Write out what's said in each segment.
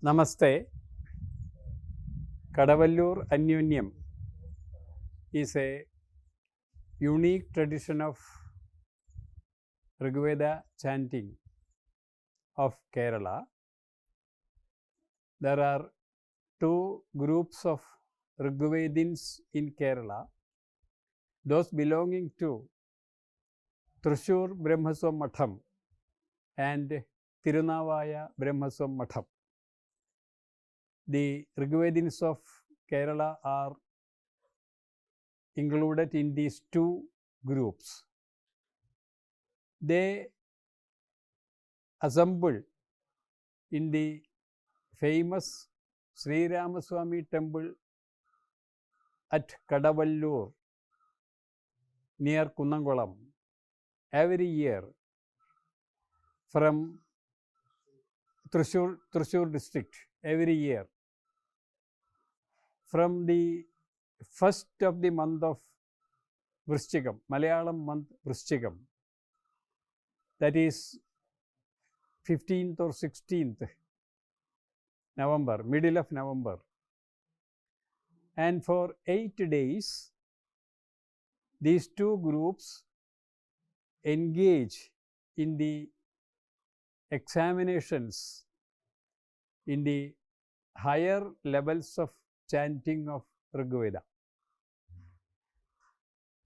Namaste. Kadavallur Anyonyam is a unique tradition of Rigveda chanting of Kerala. There are two groups of Rigvedins in Kerala, those belonging to Thrissur Brahmaswam Matham and Tirunavaya Brahmaswam Matham. The Rigvedins of Kerala are included in these two groups. They assemble in the famous Sri Ramaswamy temple at Kadavallur near Kunnankulam every year from Thrissur district every year from the first of the month of Vrishchikam, Malayalam month Vrishchikam, that is 15th or 16th November, middle of November, and for 8 days these two groups engage in the examinations in the higher levels of chanting of Rigveda.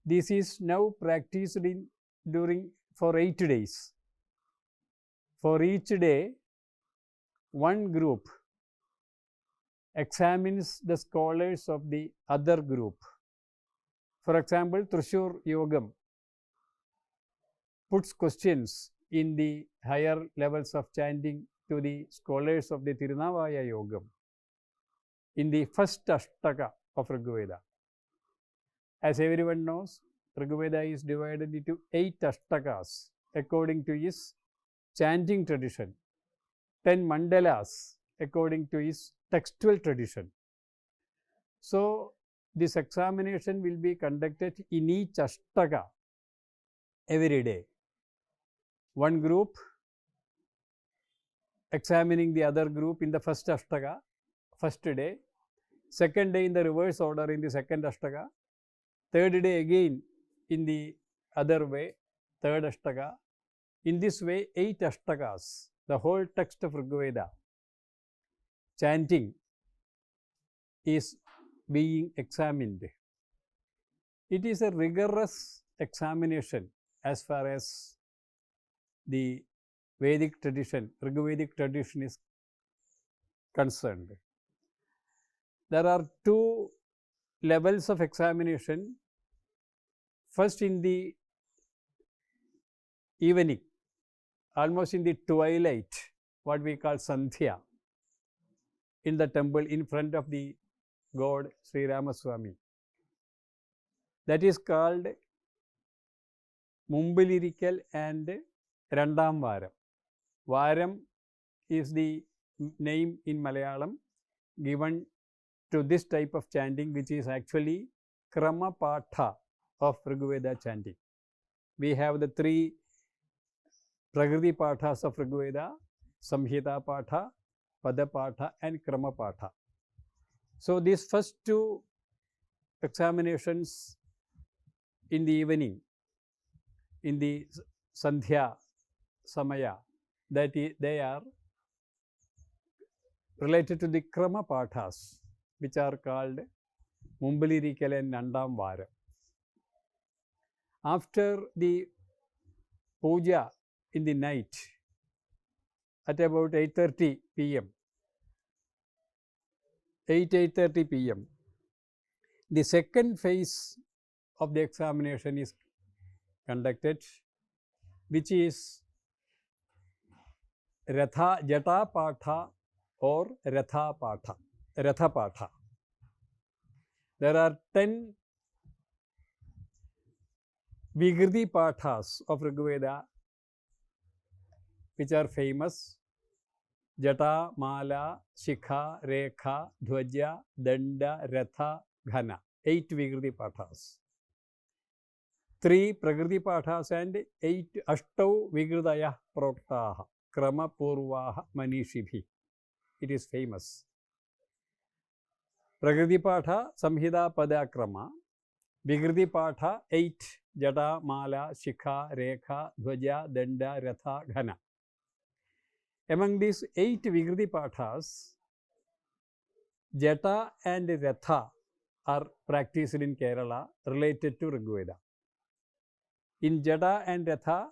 This is now practiced for 8 days. For each day, one group examines the scholars of the other group. For example, Thrissur Yogam puts questions in the higher levels of chanting to the scholars of the Tirunavaya Yogam in the first Ashtaka of Rigveda. As everyone knows, Rigveda is divided into 8 Ashtakas according to his chanting tradition, 10 Mandalas according to his textual tradition. So, this examination will be conducted in each Ashtaka every day. One group examining the other group in the first Ashtaka, first day, second day in the reverse order in the second Ashtaka, third day again in the other way, third Ashtaka. In this way, 8 Ashtakas, the whole text of Rigveda, chanting is being examined. It is a rigorous examination as far as the Vedic tradition, Rigvedic tradition is concerned. There are 2 levels of examination. First, in the evening, almost in the twilight, what we call Sandhya, in the temple in front of the god Sri Ramaswamy. That is called Mumbulirikal and Randam Varam. Varam is the name in Malayalam given to this type of chanting, which is actually Krama Patha of Rigveda chanting. We have the 3 Prakriti Pathas of Rigveda, Samhita Patha, Pada Patha and Krama Patha. So, these first 2 examinations in the evening, in the Sandhya Samaya, they are related to the Krama Pathas, which are called Mumbulirikal and Nandam Vara. After the puja in the night at about 8:30 p.m., 8:30 p.m., the second phase of the examination is conducted, which is Jata Patha or Ratha Patha. There are 10 Vigridi Pathas of Rigveda which are famous: Jata, Mala, Shikha, Rekha, Dhwaja, Danda, Ratha, Ghana. 8 Vigridi Pathas. 3 Prakriti Pathas and 8 Ashtau Vigridaya Proktaha, Krama Purvaha Manishibhi. it is famous. Prakriti Patha, Samhita Padakrama, Vikriti Patha, 8, Jada, Mala, Shikha, Rekha, Dhwaja, Danda, Ratha, Ghana. Among these 8 Vikriti Pathas, Jata and Ratha are practiced in Kerala related to Rigveda. In Jata and Ratha,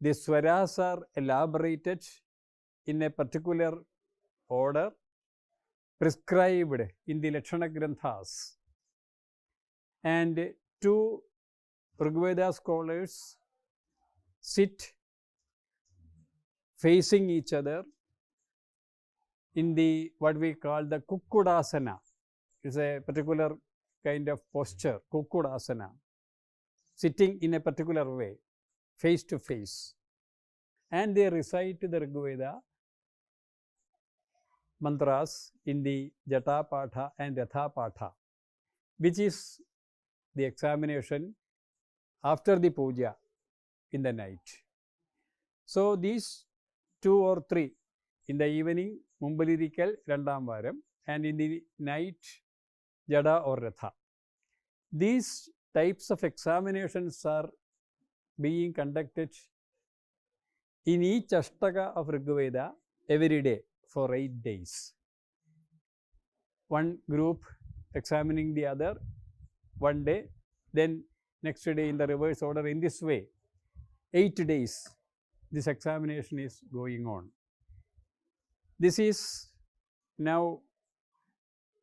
the swaras are elaborated in a particular order prescribed in the Lakshana Granthas. And 2 Rigveda scholars sit facing each other in the what we call the Kukkudasana. It's a particular kind of posture, Kukkudasana, sitting in a particular way, face to face. And they recite the Rigveda mantras in the Jata Patha and Ratha Patha, which is the examination after the puja in the night. So these 2 or 3 in the evening, Mumbalirikal Randam Varam, and in the night, Jada or Ratha. These types of examinations are being conducted in each Ashtaka of Rigveda every day for 8 days. One group examining the other one day, then next day in the reverse order. In this way, 8 days this examination is going on. This is now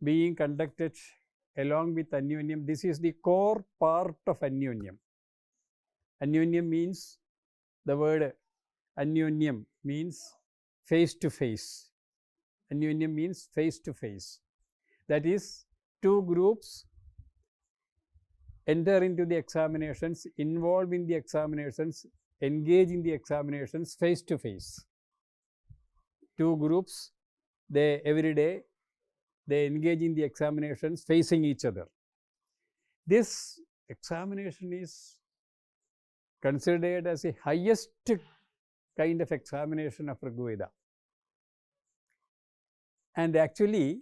being conducted along with Anyonyam. This is the core part of Anyonyam. Anyonyam means, the word Anyonyam means face to face. Anyonyam means face to face. That is, 2 groups enter into the examinations, involve in the examinations, engage in the examinations face to face. 2 groups, they every day they engage in the examinations facing each other. This examination is considered as the highest kind of examination of Rigveda. And actually,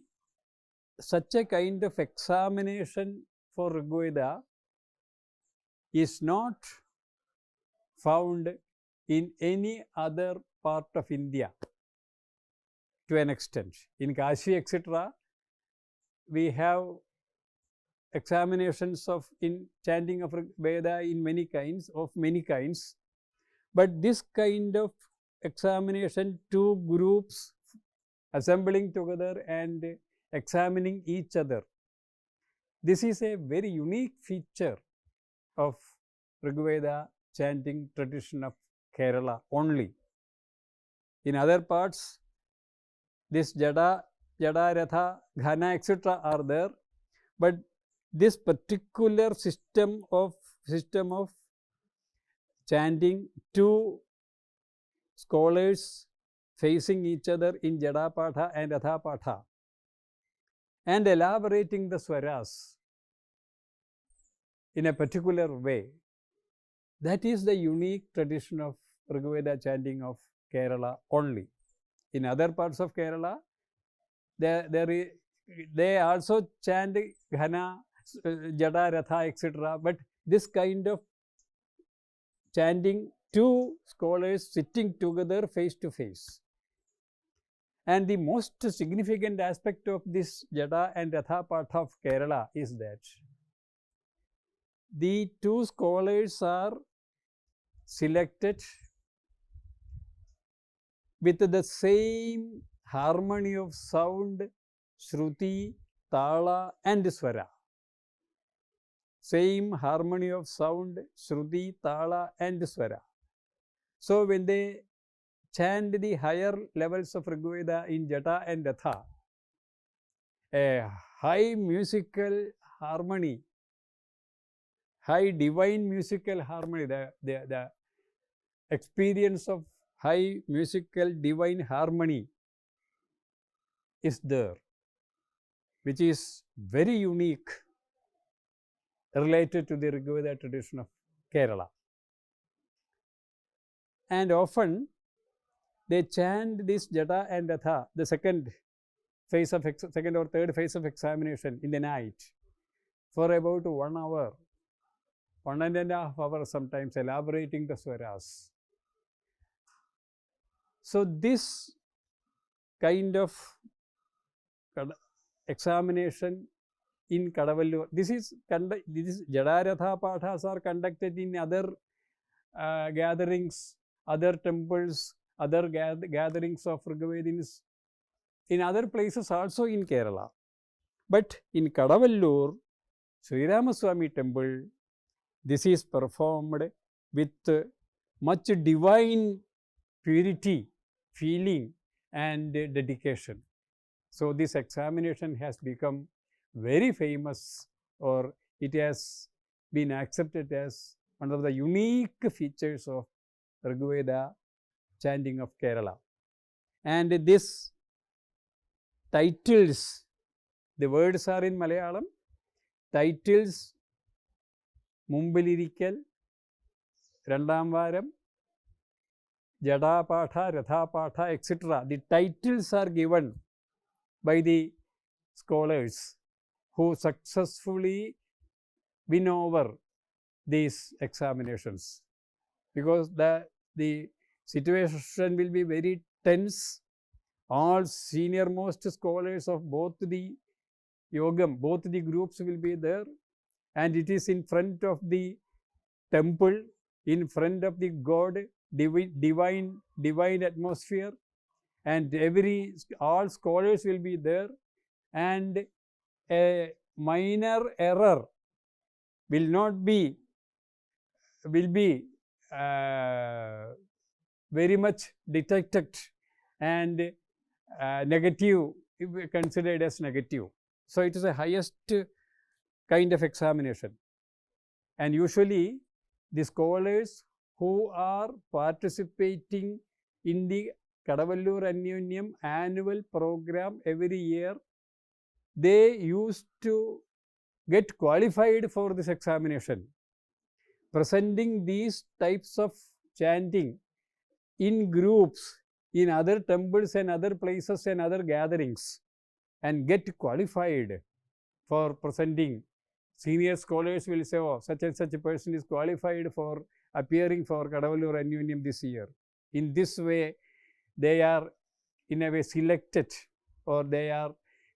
such a kind of examination for Rigveda is not found in any other part of India to an extent. In Kashi, etc., we have examinations of in chanting of Veda in many kinds, but this kind of examination, 2 groups assembling together and examining each other, this is a very unique feature of Rigveda chanting tradition of Kerala only. In other parts, this Jada, Ratha, Ghana, etc. are there, but this particular system of chanting, 2 scholars facing each other in Jada Patha and Ratha Patha and elaborating the swaras in a particular way, that is the unique tradition of Rigveda chanting of Kerala only. In other parts of Kerala, they also chant Ghana, Jada, Ratha, etc. But this kind of chanting, 2 scholars sitting together face to face. And the most significant aspect of this Jada and Ratha Patha of Kerala is that the 2 scholars are selected with the same harmony of sound, Shruti, Tala and Swara. Same harmony of sound, Shruti, Tala and Swara. So when they chant the higher levels of Rigveda in Jata and Ratha, a high musical harmony, high divine musical harmony, the experience of high musical divine harmony is there, which is very unique related to the Rigveda tradition of Kerala. And often they chant this Jata and Ratha, the second or third phase of examination in the night for about 1 hour, 1.5 hours sometimes, elaborating the swaras. So this kind of examination in Kadavallur, this is Jadaratha Pathas are conducted in other gatherings, other temples, other gatherings of Rigvedins, in other places also in Kerala. But in Kadavallur, Sri Ramaswamy temple, this is performed with much divine purity, feeling and dedication. So this examination has become very famous, or it has been accepted as one of the unique features of Rigveda chanting of Kerala. And this titles, the words are in Malayalam, titles Mumbilirikal, Randam Varam, Jada Patha, Ratha Patha, etc. The titles are given by the scholars who successfully win over these examinations, because the situation will be very tense. All senior most scholars of both the yogam, both the groups will be there, and it is in front of the temple, in front of the God, divine atmosphere, and all scholars will be there, and a minor error will be very much detected and negative, considered as negative. So it is the highest kind of examination, and usually the scholars who are participating in the Kadavallur Anyonyam annual program every year, they used to get qualified for this examination, presenting these types of chanting in groups in other temples and other places and other gatherings, and get qualified for presenting. Senior scholars will say, oh, such and such a person is qualified for appearing for Kadavallur Anyonyam this year. In this way, they are in a way selected, or they are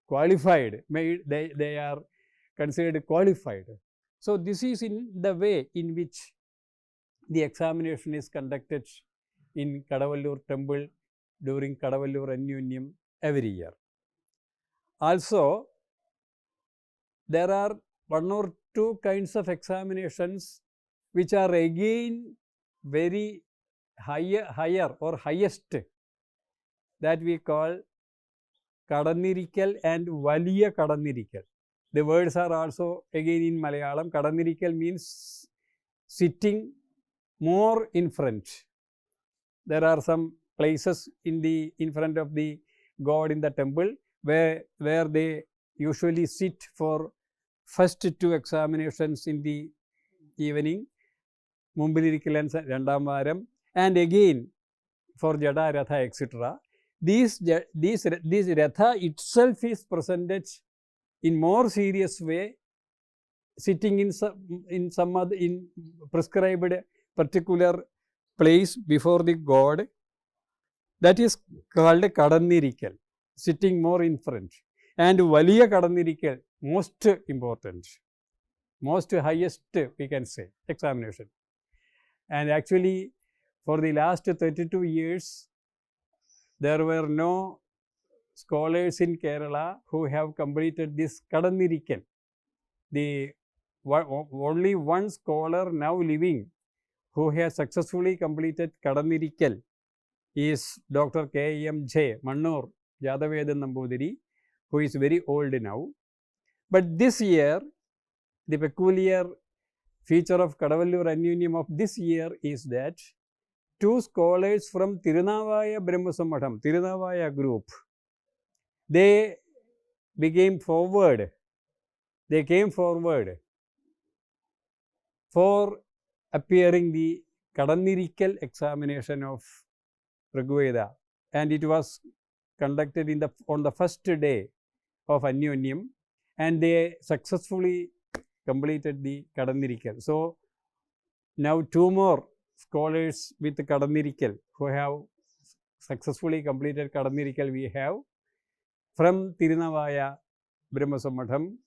qualified, they are considered qualified. So this is in the way in which the examination is conducted in Kadavallur temple during Kadavallur Anyonyam every year. Also, there are 1 or 2 kinds of examinations which are again very higher or highest, that we call Kadannirikal and Valiya Kadannirikal. The words are also again in Malayalam. Kadannirikal means sitting more in front. There are some places in front of the God in the temple where they usually sit for first 2 examinations in the evening, Mumbilirikal and Randam Varam, and again for Jada, Ratha, etc. This Ratha itself is presented in more serious way, sitting in some other prescribed particular place before the God. That is called Kadannirikal, sitting more in front. And Valiya Kadannirikal, most important, most highest, we can say, examination. And actually, for the last 32 years, there were no scholars in Kerala who have completed this Kadannirikal. Only one scholar now living who has successfully completed Kadannirikal is Dr. K.M. J. Mannur Jadavedan Nambudiri, who is very old now. But this year, the peculiar feature of Kadavallur Anyonyam of this year is that 2 scholars from Tirunavaya Brahmasammadam, Tirunavaya group, they came forward for appearing the Kadannirikal examination of Rigveda. and it was conducted on the first day of Anyonyam, and they successfully completed the Kadannirikal. So now 2 more scholars with Kadannirikal who have successfully completed Kadannirikal we have from Tirunavaya Brahmasamatham,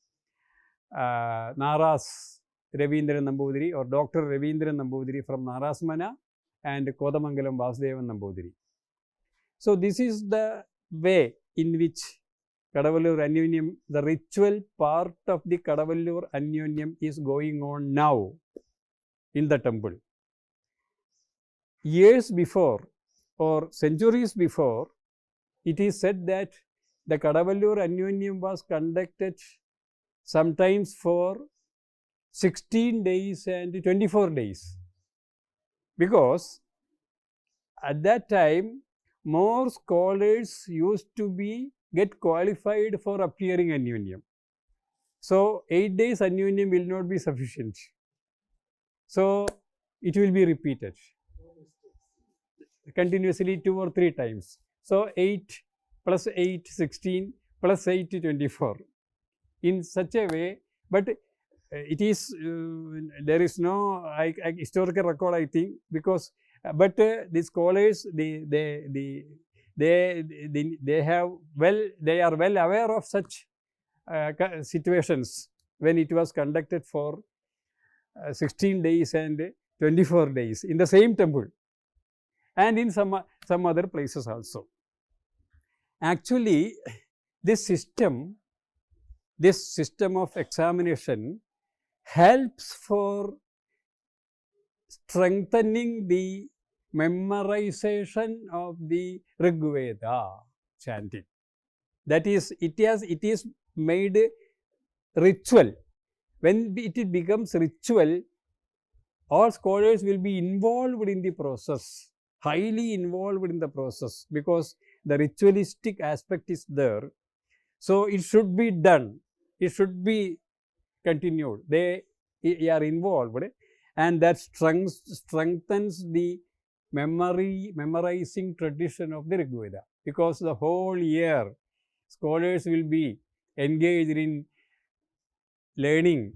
Naras Ravindran Nambudiri or Dr. Ravindran Nambudiri from Narasmana, and Kodamangalam Vasudevan Nambudiri. So this is the way in which Kadavallur Anyonyam, the ritual part of the Kadavallur Anyonyam is going on now in the temple. Years before or centuries before, it is said that the Kadavallur Anyonyam was conducted sometimes for 16 days and 24 days, because at that time more scholars used to get qualified for appearing Anyonyam. So 8 days Anyonyam will not be sufficient. So it will be repeated continuously 2 or 3 times. So 8 plus 8, 16 plus 8, 24. In such a way, but it is there is no historical record, I think, because but the scholars they have they are well aware of such situations when it was conducted for 16 days and 24 days in the same temple and in some other places also. Actually, this system of examination helps for strengthening the memorization of the Rigveda chanting. That is, it is made ritual. When it becomes ritual, all scholars will be involved in the process, highly involved in the process, because the ritualistic aspect is there. So it should be done, it should be continued. They are involved, and that strengthens the memorizing tradition of the Rigveda, because the whole year scholars will be engaged in learning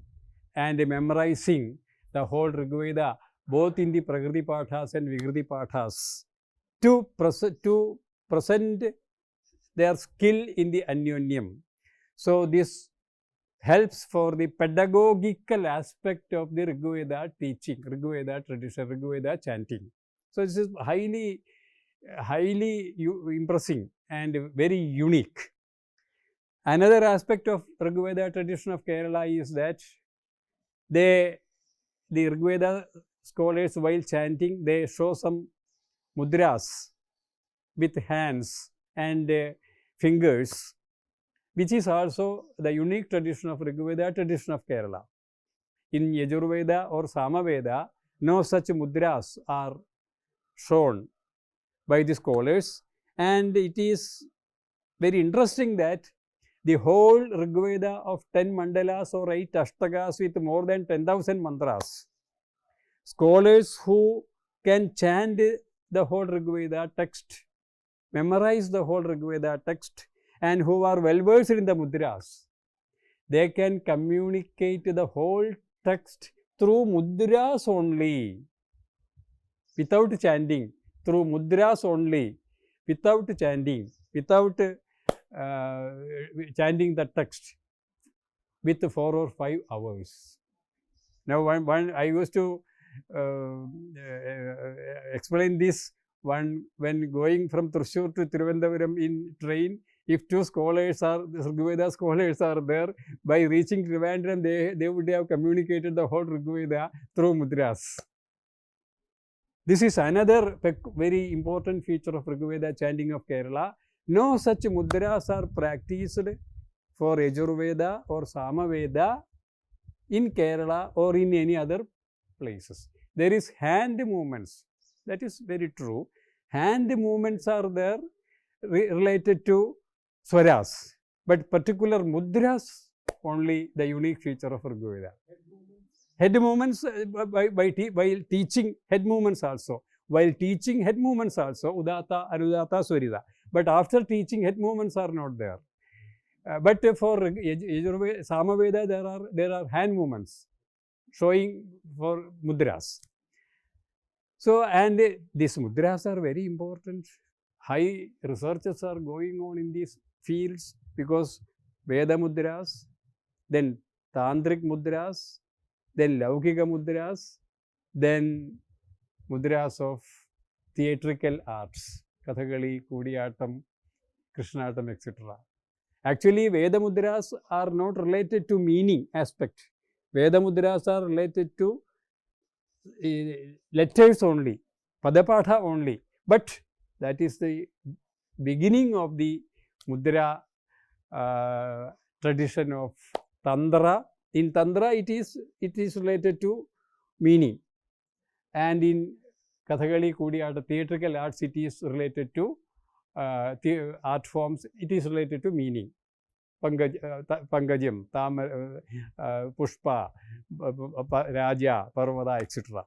and memorizing the whole Rigveda, both in the Prakriti Pathas and Vikriti Pathas, to present their skill in the Anyonyam. So this helps for the pedagogical aspect of the Rigveda teaching, Rigveda tradition, Rigveda chanting. So this is highly impressive and very unique. Another aspect of Rigveda tradition of Kerala is that the Rigveda scholars, while chanting, they show some mudras with hands and fingers, which is also the unique tradition of Rigveda tradition of Kerala. In Yajurveda or Samaveda, no such mudras are shown by the scholars, and it is very interesting that the whole Rigveda of 10 mandalas or 8 ashtakas with more than 10,000 mantras, scholars who can chant the whole Rigveda text, memorize the whole Rigveda text, and who are well versed in the mudras, they can communicate the whole text through mudras only, without chanting, through mudras only, without chanting, without chanting the text, with 4 or 5 hours. Now, I used to explain this when going from Thrissur to Thiruvananthapuram in train. If 2 scholars are, Rigveda scholars are there, by reaching Trivandrum, they would have communicated the whole Rigveda through mudras. This is another very important feature of Rigveda chanting of Kerala. No such mudras are practiced for Yajurveda or Samaveda in Kerala or in any other places. There is hand movements. That is very true. Hand movements are there related to swaras, but particular mudras only the unique feature of Rigveda. Head movements by teaching head movements also. while teaching head movements also, Udatta, Anudata, Swarita. But after teaching, head movements are not there. But for Samaveda, there are hand movements showing for mudras. So, and these mudras are very important. High researches are going on in these fields because Veda mudras, then Tantric mudras, then Laukika mudras, then mudras of theatrical arts, Kathakali, Kudiyattam, Krishnattam, etc. Actually, Veda mudras are not related to meaning aspect. Veda mudras are related to letters only, Padapatha only. But that is the beginning of the mudra tradition of Tantra. In Tantra, it is related to meaning, and in Kathakali, Kudiyattam, theatrical arts, it is related to art forms. It is related to meaning. Pangajam, Pushpa, Raja, Parvada, etc.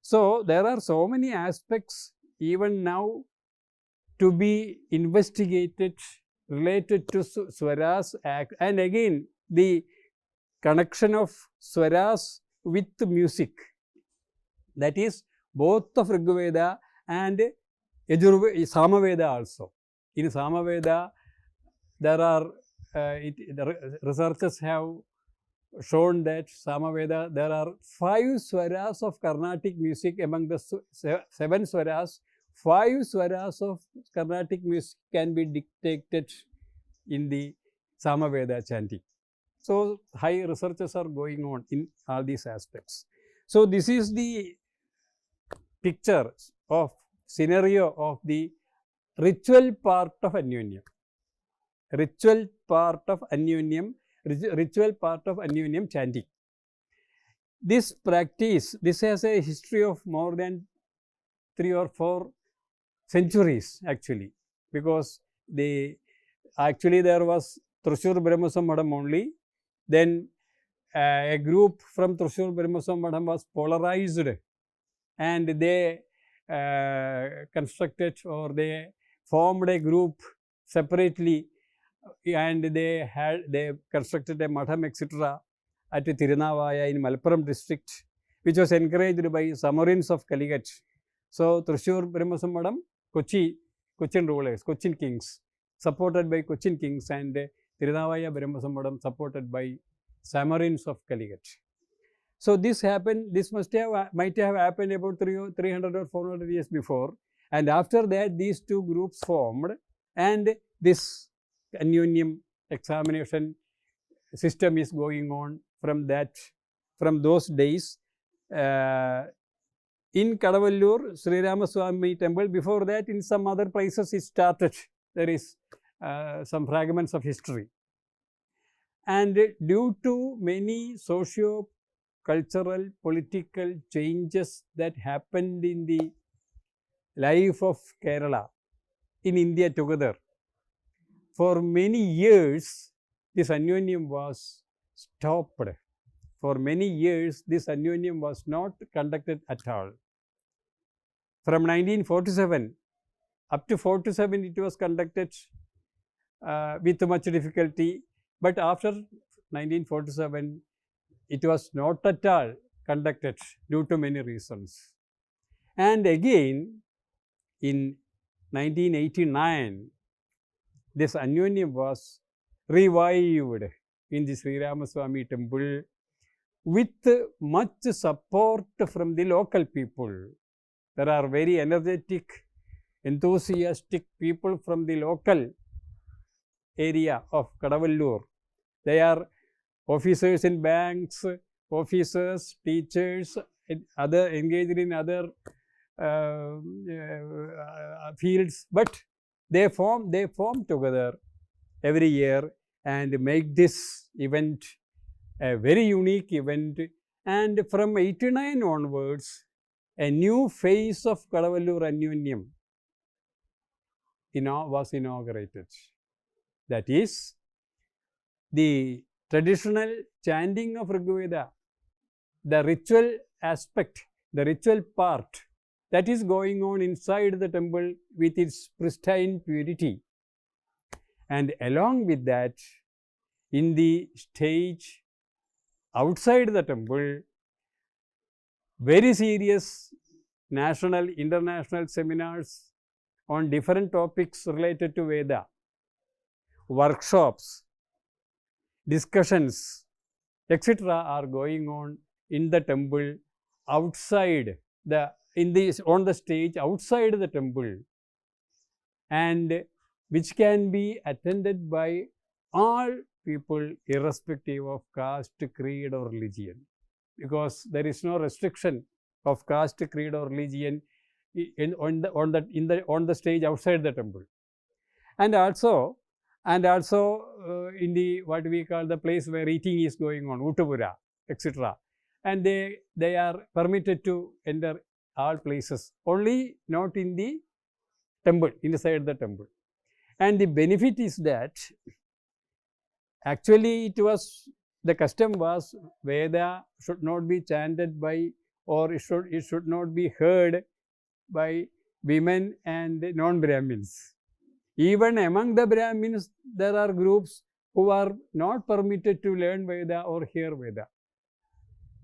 So there are so many aspects even now to be investigated related to Swaras act, and again the connection of Swaras with music. That is both of Rigveda and Samaveda also. In Samaveda, there are the researchers have shown that Samaveda, there are 5 swaras of Carnatic music among the 7 swaras. 5 swaras of Carnatic music can be dictated in the Samaveda chanting. So, high researches are going on in all these aspects. So, this is the picture of scenario of the ritual part of Anyonyam. Ritual part of Anyonyam chanting. This practice, this has a history of more than 3 or 4 centuries actually, because actually there was Thrissur Brahmasam Madam only, then a group from Thrissur Brahmasam Madam was polarized, and they constructed or they formed a group separately, and they constructed a madam, etc. at Tirunavaya in Malappuram district, which was encouraged by Samarins of Calicut. So, Thrissur Brahmasam Madam, Cochin rulers, Cochin kings, supported by Cochin kings, and Tirunavaya Brahmasam Madam supported by Samarins of Calicut. So, this happened, this might have happened about 300 or 400 years before, and after that these 2 groups formed, and this Anyonyam examination system is going on from those days. In Kadavallur, Sri Ramaswamy temple, before that in some other places it started. There is some fragments of history. And due to many socio-cultural, political changes that happened in the life of Kerala, in India together, for many years this Anyonyam was stopped. For many years this Anyonyam was not conducted at all. From 1947 up to 47 it was conducted with much difficulty, but after 1947 it was not at all conducted due to many reasons. And again in 1989 this Anyonyam was revived in the Sri Ramaswamy temple with much support from the local people. There are very energetic, enthusiastic people from the local area of Kadavallur. They are officers in banks, officers, teachers, engaged in other fields, but they form together every year and make this event a very unique event. And from 89 onwards, a new phase of Kadavallur Anyonyam was inaugurated. That is, the traditional chanting of Rigveda, the ritual aspect, the ritual part that is going on inside the temple with its pristine purity. And along with that, in the stage outside the temple, very serious national, international seminars on different topics related to Veda, workshops, discussions, etc. are going on in the temple outside on the stage outside the temple, and which can be attended by all people irrespective of caste, creed or religion, because there is no restriction of caste, creed or religion on the stage outside the temple. And also in the what we call the place where eating is going on, Utupura, etc. And they are permitted to enter all places, only not in the temple, inside the temple. And the benefit is that actually the custom was Veda should not be chanted by, or it should not be heard by women and non-Brahmins. Even among the Brahmins, there are groups who are not permitted to learn Veda or hear Veda.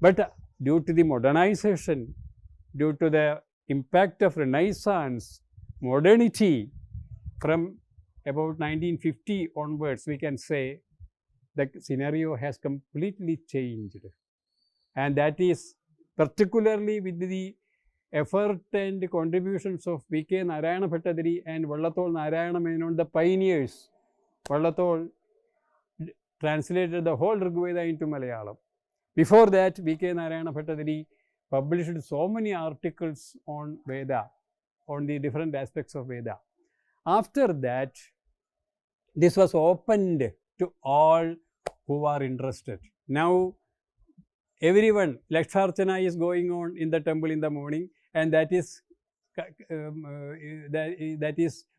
But due to the modernization, due to the impact of Renaissance, modernity, from about 1950 onwards, we can say the scenario has completely changed. And that is particularly with the effort and contributions of V.K. Narayana Bhattadri and Vallathol Narayana Menon, the pioneers. Vallathol translated the whole Rigveda into Malayalam. Before that, V.K. Narayana Bhattadri published so many articles on Veda, on the different aspects of Veda. After that, this was opened to all who are interested. Now, everyone, Laksharchana is going on in the temple in the morning, and that is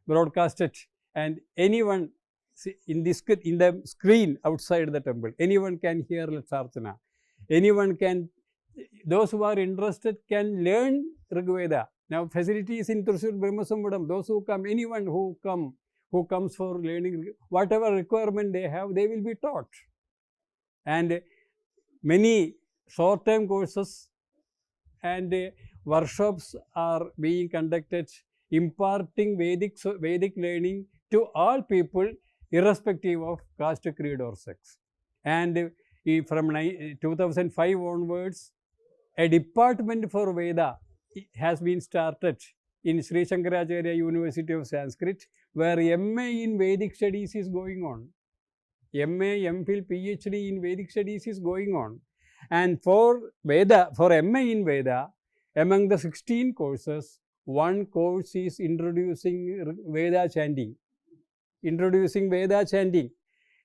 broadcasted, and anyone in the screen outside the temple, anyone can hear Laksharchana. Anyone can, those who are interested can learn Rigveda. Now, facilities in Thrissur Brahmasambadam, those who come, anyone who comes for learning, whatever requirement they have, they will be taught. And many short-term courses and workshops are being conducted, imparting Vedic learning to all people, irrespective of caste, creed or sex. And from 2005 onwards, a department for Veda has been started in Sri Shankaracharya University of Sanskrit, where MA in Vedic studies is going on. MA, MPhil, PhD in Vedic studies is going on. And for Veda, for MA in Veda, among the 16 courses, one course is introducing Veda chanting.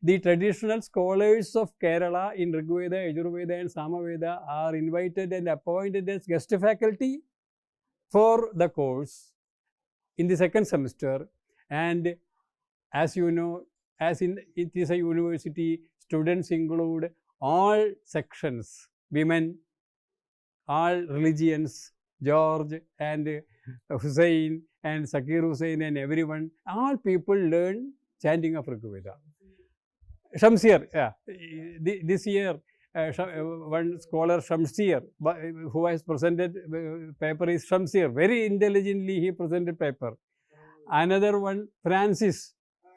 The traditional scholars of Kerala in Rigveda, Yajurveda and Samaveda are invited and appointed as guest faculty for the course in the second semester. And as you know, it is a university, students include all sections, women, all religions, George and Hussain and Zakir Hussain and everyone, all people learn chanting of Rigveda. Shamsir, yeah. This year, one scholar, Shamsir, who has presented paper is Shamsir. Very intelligently he presented paper. Another one, Francis,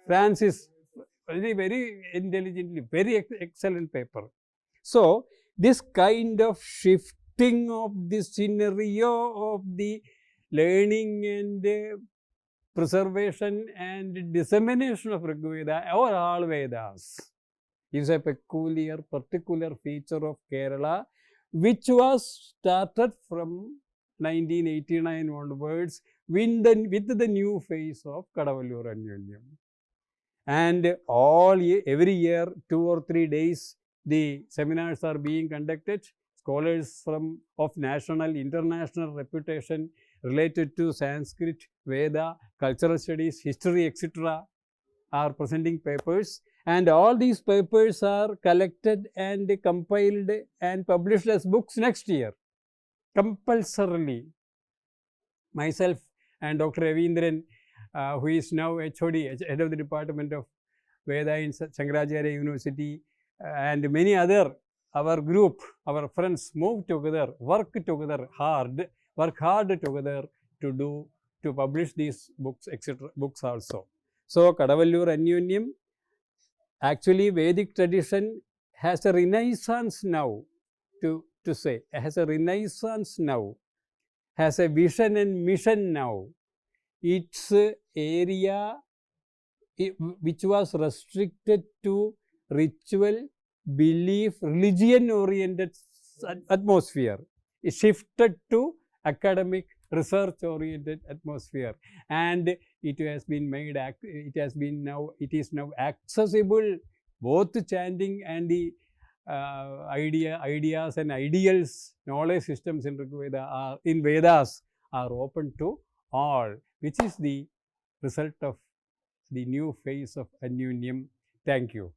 very intelligently, very excellent paper. So, this kind of shifting of the scenario of the learning and preservation and dissemination of Rigveda or all Vedas is a particular feature of Kerala, which was started from 1989 onwards with the new phase of Kadavallur Anyonyam. And every year, 2 or 3 days, the seminars are being conducted. Scholars of national, international reputation related to Sanskrit, Veda, cultural studies, history, etc. are presenting papers. And all these papers are collected and compiled and published as books next year, compulsorily. myself and Dr. Ravindran, who is now HOD, head of the Department of Veda in Shankaracharya University, and many other, our group, our friends move together, work hard together to publish these books, etc. books also. So Kadavallur Anyonyam, actually Vedic tradition has a renaissance now, to say, has a renaissance now, has a vision and mission now. Its area, which was restricted to ritual, belief, religion-oriented atmosphere, is shifted to academic, research-oriented atmosphere, and it has been made. It is now accessible. Both chanting and the ideas and ideals, knowledge systems in Vedas are open to all, which is the result of the new phase of Anyonyam. Thank you.